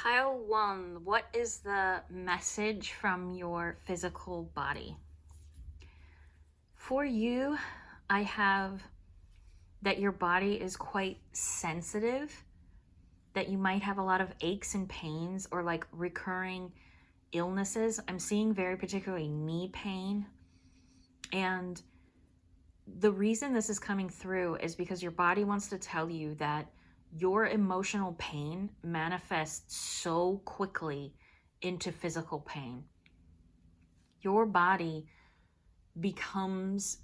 Pile one, what is the message from your physical body? For you, I have that your body is quite sensitive, that you might have a lot of aches and pains or like recurring illnesses. I'm seeing very particularly knee pain. And the reason this is coming through is because your body wants to tell you that your emotional pain manifests so quickly into physical pain. Your body becomes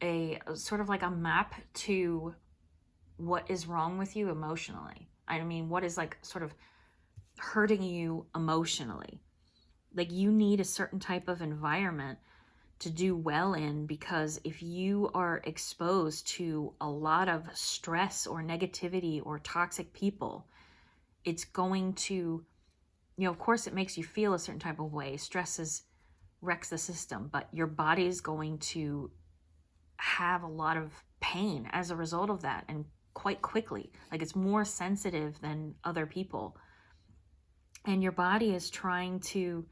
a sort of like a map to what is wrong with you emotionally. I mean, what is like sort of hurting you emotionally. Like you need a certain type of environment to do well in, because if you are exposed to a lot of stress or negativity or toxic people, it's going to, of course it makes you feel a certain type of way. Wrecks the system, but your body is going to have a lot of pain as a result of that, and quite quickly. Like it's more sensitive than other people. And your body is trying to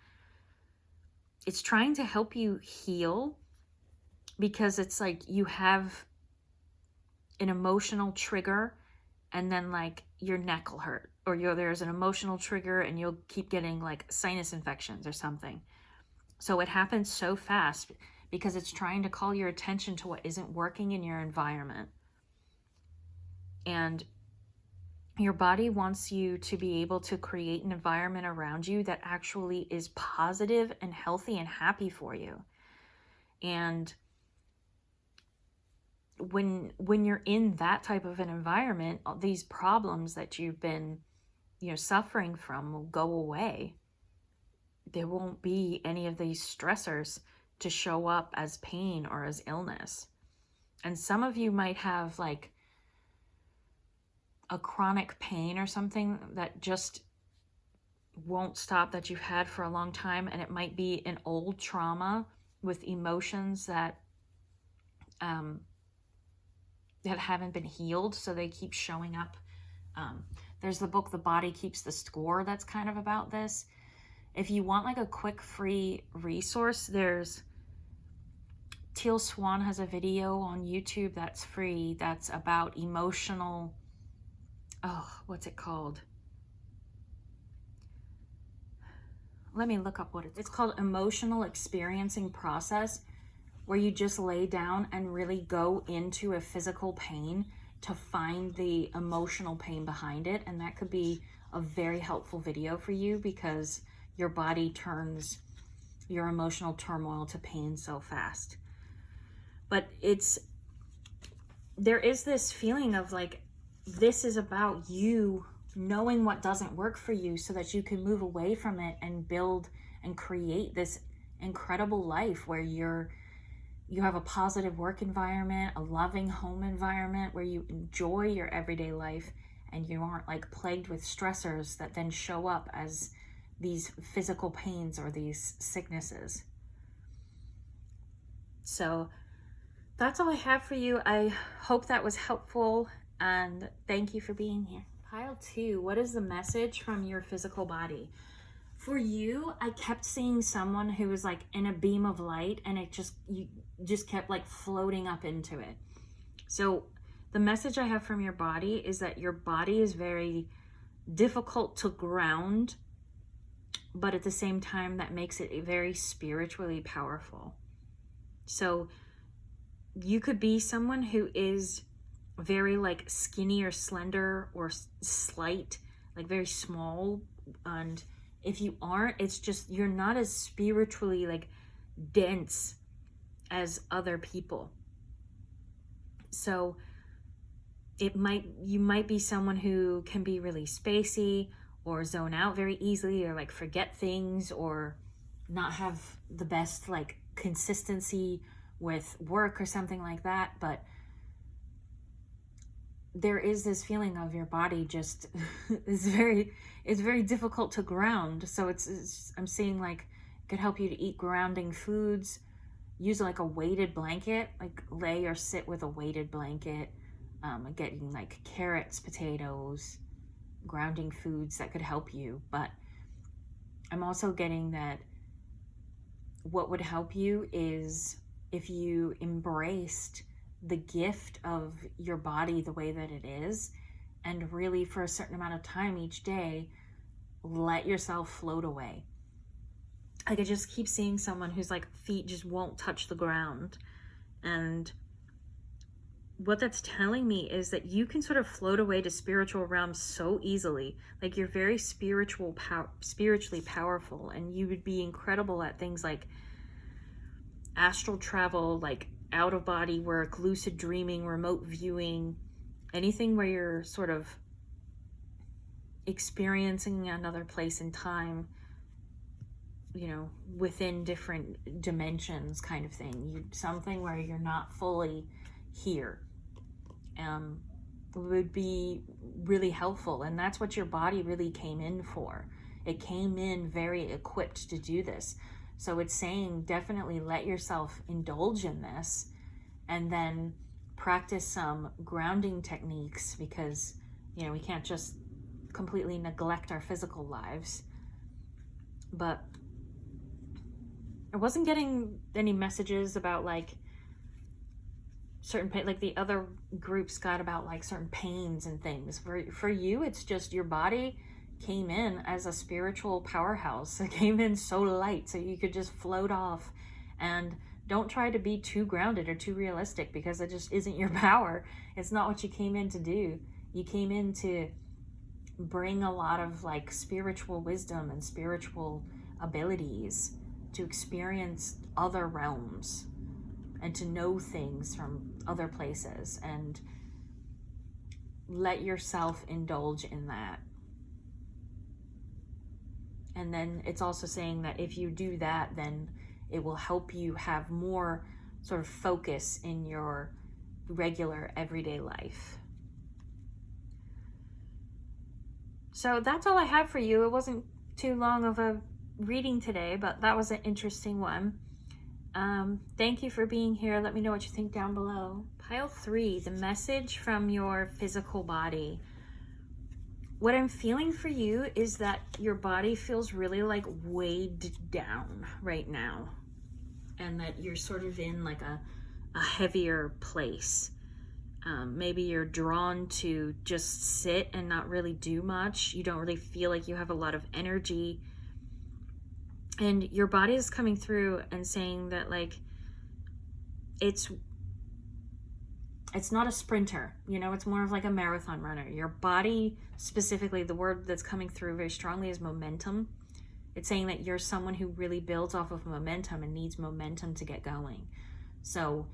help you heal, because it's like you have an emotional trigger and then like your neck will hurt, or there's an emotional trigger and you'll keep getting like sinus infections or something. So it happens so fast because it's trying to call your attention to what isn't working in your environment. And your body wants you to be able to create an environment around you that actually is positive and healthy and happy for you. And when you're in that type of an environment, these problems that you've been, suffering from will go away. There won't be any of these stressors to show up as pain or as illness. And some of you might have like a chronic pain or something that just won't stop, that you've had for a long time, and it might be an old trauma with emotions that haven't been healed, so they keep showing up. There's the book The Body Keeps the Score that's kind of about this. If you want like a quick free resource, there's Teal Swan has a video on YouTube that's free, that's about emotional, what's it called? Let me look up what it's called. Emotional Experiencing Process, where you just lay down and really go into a physical pain to find the emotional pain behind it. And that could be a very helpful video for you, because your body turns your emotional turmoil to pain so fast. But there is this feeling of like, this is about you knowing what doesn't work for you so that you can move away from it and build and create this incredible life where you have a positive work environment, a loving home environment where you enjoy your everyday life, and you aren't like plagued with stressors that then show up as these physical pains or these sicknesses. So that's all I have for you. I hope that was helpful, and thank you for being here. Pile 2, what is the message from your physical body? For you, I kept seeing someone who was like in a beam of light, and you just kept like floating up into it. So the message I have from your body is that your body is very difficult to ground, but at the same time that makes it very spiritually powerful. So you could be someone who is very like skinny or slender or slight, like very small. And if you aren't, it's just you're not as spiritually like dense as other people. So you might be someone who can be really spacey or zone out very easily, or like forget things, or not have the best like consistency with work or something like that. But there is this feeling of your body just it's very difficult to ground. So I'm seeing like it could help you to eat grounding foods, use like a weighted blanket, like lay or sit with a weighted blanket, getting like carrots, potatoes, grounding foods that could help you. But I'm also getting that what would help you is if you embraced the gift of your body the way that it is, and really for a certain amount of time each day, let yourself float away. Like, I just keep seeing someone whose like feet just won't touch the ground. And what that's telling me is that you can sort of float away to spiritual realms so easily. Like, you're very spiritually powerful, and you would be incredible at things like astral travel, like out of body work, lucid dreaming, remote viewing, anything where you're sort of experiencing another place in time, you know, within different dimensions kind of thing. Something where you're not fully here would be really helpful. And that's what your body really came in for. It came in very equipped to do this. So it's saying definitely let yourself indulge in this, and then practice some grounding techniques, because, you know, we can't just completely neglect our physical lives. But I wasn't getting any messages about like certain pain, like the other groups got about like certain pains and things. For you, it's just your body came in as a spiritual powerhouse. It came in so light so you could just float off. And don't try to be too grounded or too realistic, because it just isn't your power. It's not what you came in to do. You came in to bring a lot of like spiritual wisdom and spiritual abilities, to experience other realms and to know things from other places, and let yourself indulge in that. And then it's also saying that if you do that, then it will help you have more sort of focus in your regular everyday life. So that's all I have for you. It wasn't too long of a reading today, but that was an interesting one. Thank you for being here. Let me know what you think down below. Pile 3, the message from your physical body. What I'm feeling for you is that your body feels really like weighed down right now, and that you're sort of in like a heavier place. Maybe you're drawn to just sit and not really do much. You don't really feel like you have a lot of energy. And your body is coming through and saying that like it's not a sprinter, you know, it's more of like a marathon runner. Your body, specifically, the word that's coming through very strongly is momentum. It's saying that you're someone who really builds off of momentum and needs momentum to get going. So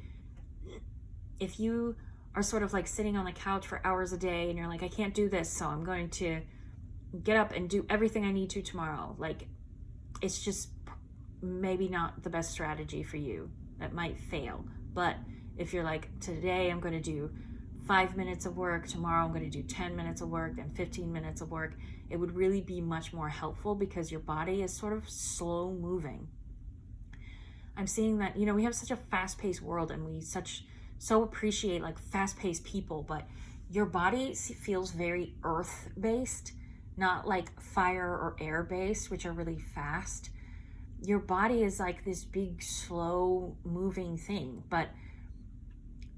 if you are sort of like sitting on the couch for hours a day and you're like, I can't do this, so I'm going to get up and do everything I need to tomorrow, like, it's just maybe not the best strategy for you. That might fail. But if you're like, today I'm going to do 5 minutes of work, tomorrow I'm going to do 10 minutes of work, then 15 minutes of work, it would really be much more helpful, because your body is sort of slow moving. I'm seeing that, you know, we have such a fast-paced world, and we so appreciate like fast-paced people, but your body feels very earth-based, not like fire or air-based, which are really fast. Your body is like this big, slow moving thing, but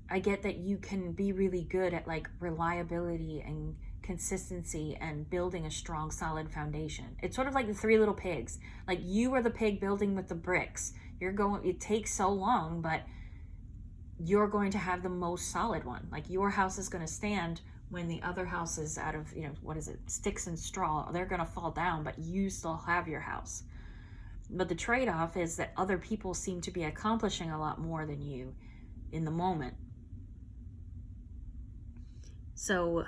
I get that you can be really good at like reliability and consistency and building a strong, solid foundation. It's sort of like the 3 little pigs. Like, you are the pig building with the bricks. It takes so long, but you're going to have the most solid one. Like, your house is going to stand when the other house is out of, you know, what is it, sticks and straw. They're going to fall down, but you still have your house. But the trade-off is that other people seem to be accomplishing a lot more than you in the moment. So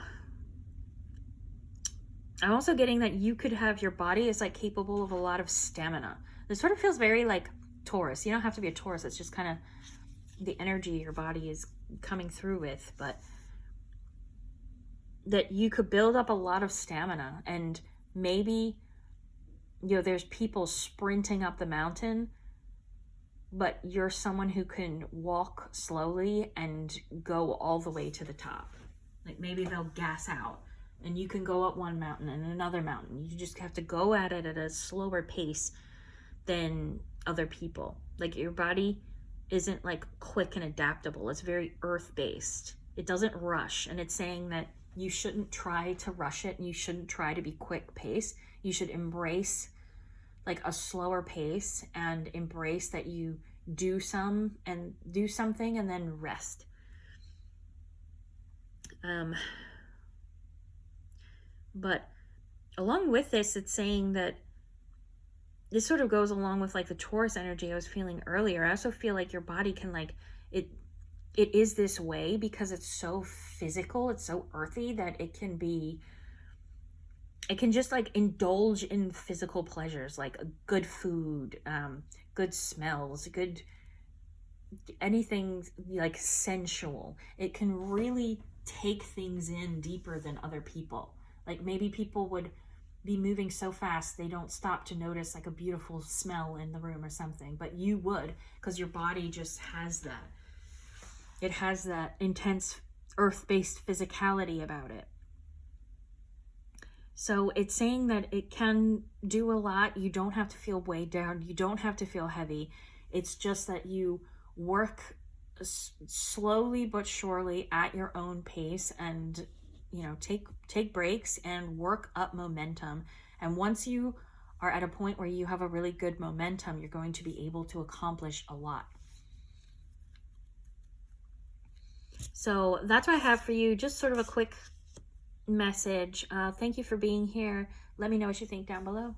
I'm also getting that you could have, your body is like capable of a lot of stamina. This sort of feels very like Taurus. You don't have to be a Taurus. It's just kind of the energy your body is coming through with, but that you could build up a lot of stamina. And maybe, you know, there's people sprinting up the mountain, but you're someone who can walk slowly and go all the way to the top. Like, maybe they'll gas out and you can go up one mountain and another mountain. You just have to go at it at a slower pace than other people. Like your body isn't like quick and adaptable. It's very earth-based. It doesn't rush, and it's saying that you shouldn't try to rush it and you shouldn't try to be quick pace. You should embrace like a slower pace and embrace that you do something and then rest. But along with this, it's saying that this sort of goes along with like the Taurus energy I was feeling earlier. I also feel like your body can like, it is this way because it's so physical, it's so earthy that it can just like indulge in physical pleasures, like good food, good smells, good anything like sensual. It can really take things in deeper than other people. Like maybe people would be moving so fast they don't stop to notice like a beautiful smell in the room or something, but you would, because your body just has that. It has that intense earth-based physicality about it. So it's saying that it can do a lot. You don't have to feel weighed down. You don't have to feel heavy. It's just that you work slowly but surely at your own pace, and take breaks and work up momentum. And once you are at a point where you have a really good momentum, you're going to be able to accomplish a lot. So that's what I have for you. Just sort of a quick message. Thank you for being here. Let me know what you think down below.